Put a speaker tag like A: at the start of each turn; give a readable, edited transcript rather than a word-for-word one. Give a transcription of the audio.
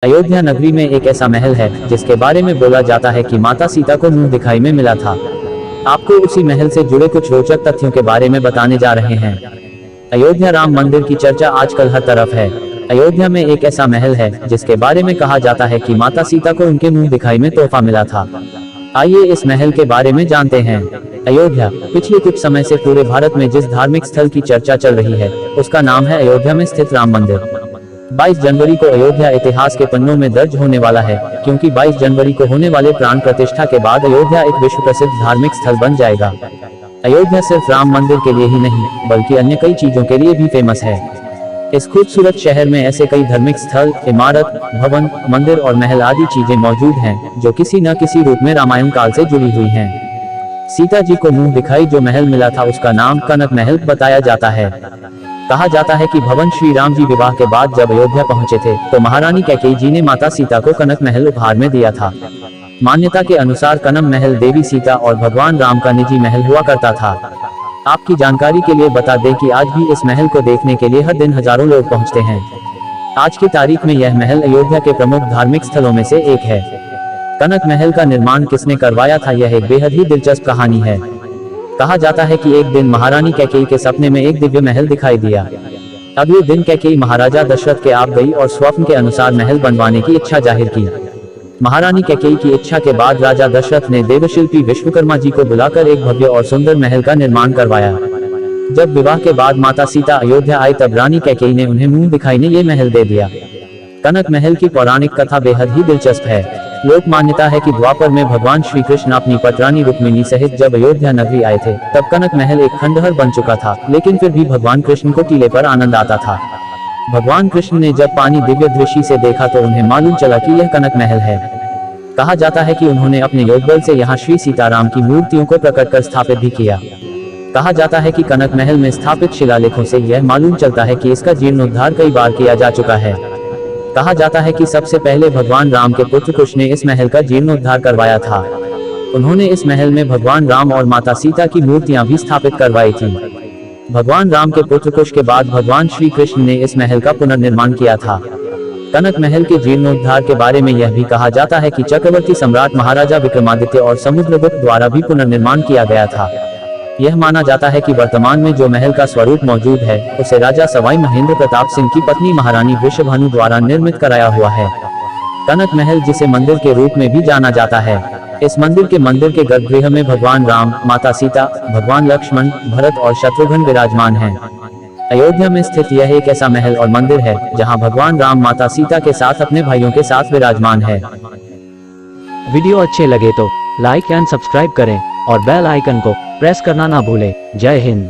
A: अयोध्या नगरी में एक ऐसा महल है जिसके बारे में बोला जाता है कि माता सीता को मुंह दिखाई में मिला था। आपको उसी महल से जुड़े कुछ रोचक तथ्यों के बारे में बताने जा रहे हैं। अयोध्या राम मंदिर की चर्चा आजकल हर तरफ है। अयोध्या में एक ऐसा महल है जिसके बारे में कहा जाता है कि माता सीता को उनके मुंह दिखाई में तोहफा मिला था। आइए इस महल के बारे में जानते हैं। अयोध्या पिछले कुछ समय से पूरे भारत में जिस धार्मिक स्थल की चर्चा चल रही है उसका नाम है अयोध्या में स्थित राम मंदिर। 22 जनवरी को अयोध्या इतिहास के पन्नों में दर्ज होने वाला है, क्योंकि 22 जनवरी को होने वाले प्राण प्रतिष्ठा के बाद अयोध्या एक विश्व प्रसिद्ध धार्मिक स्थल बन जाएगा। अयोध्या सिर्फ राम मंदिर के लिए ही नहीं बल्कि अन्य कई चीजों के लिए भी फेमस है। इस खूबसूरत शहर में ऐसे कई धार्मिक स्थल, इमारत, भवन, मंदिर और महल आदि चीजें मौजूद हैं जो किसी न किसी रूप में रामायण काल से जुड़ी हुई हैं। सीता जी को मुंह दिखाई जो महल मिला था उसका नाम कनक महल बताया जाता है। कहा जाता है कि भगवान श्री राम जी विवाह के बाद जब अयोध्या पहुंचे थे तो महारानी कैकेयी जी ने माता सीता को कनक महल उपहार में दिया था। मान्यता के अनुसार कनक महल देवी सीता और भगवान राम का निजी महल हुआ करता था। आपकी जानकारी के लिए बता दें कि आज भी इस महल को देखने के लिए हर दिन हजारों लोग पहुंचते हैं। आज की तारीख में यह महल अयोध्या के प्रमुख धार्मिक स्थलों में से एक है। कनक महल का निर्माण किसने करवाया था, यह एक बेहद ही दिलचस्प कहानी है। कहा जाता है कि एक दिन महारानी कैकेयी के सपने में एक दिव्य महल दिखाई दिया। अगले दिन कैकेयी महाराजा दशरथ के आप गई और स्वप्न के अनुसार महल बनवाने की इच्छा जाहिर की। महारानी कैकेयी की इच्छा के बाद राजा दशरथ ने देवशिल्पी विश्वकर्मा जी को बुलाकर एक भव्य और सुंदर महल का निर्माण करवाया। जब विवाह के बाद माता सीता अयोध्या आई तब रानी कैकेयी ने उन्हें मुंह दिखाई ने ये महल दे दिया। कनक महल की पौराणिक कथा बेहद ही दिलचस्प है। लोक मान्यता है कि द्वापर में भगवान श्री कृष्ण अपनी पटरानी रुक्मिणी सहित जब अयोध्या नगरी आए थे तब कनक महल एक खंडहर बन चुका था, लेकिन फिर भी भगवान कृष्ण को टीले पर आनंद आता था। भगवान कृष्ण ने जब पानी दिव्य दृष्टि से देखा तो उन्हें मालूम चला कि यह कनक महल है। कहा जाता है कि उन्होंने अपने योगबल से यहाँ श्री सीताराम की मूर्तियों को प्रकट कर स्थापित भी किया। कहा जाता है कि कनक महल में स्थापित शिलालेखों से यह मालूम चलता है कि इसका जीर्णोद्धार कई बार किया जा चुका है। कहा जाता है कि सबसे पहले भगवान राम के पुत्र कुश ने इस महल का जीर्णोद्धार करवाया था। उन्होंने इस महल में भगवान राम और माता सीता की मूर्तियां भी स्थापित करवाई थी। भगवान राम के पुत्र कुश के बाद भगवान श्री कृष्ण ने इस महल का पुनर्निर्माण किया था। कनक महल के जीर्णोद्धार के बारे में यह भी कहा जाता है कि चक्रवर्ती सम्राट महाराजा विक्रमादित्य और समुद्रगुप्त द्वारा भी पुनर्निर्माण किया गया था। यह माना जाता है कि वर्तमान में जो महल का स्वरूप मौजूद है उसे राजा सवाई महेंद्र प्रताप सिंह की पत्नी महारानी वृषभानु द्वारा निर्मित कराया हुआ है। कनक महल जिसे मंदिर के रूप में भी जाना जाता है। इस मंदिर के गर्भगृह में भगवान राम, माता सीता, भगवान लक्ष्मण, भरत और शत्रुघ्न विराजमान हैं। अयोध्या में स्थित यह एक ऐसा महल और मंदिर है जहां भगवान राम माता सीता के साथ अपने भाइयों के साथ विराजमान है।
B: वीडियो अच्छे लगे तो लाइक एंड सब्सक्राइब करें और बेल आइकन को प्रेस करना ना भूलें। जय हिंद।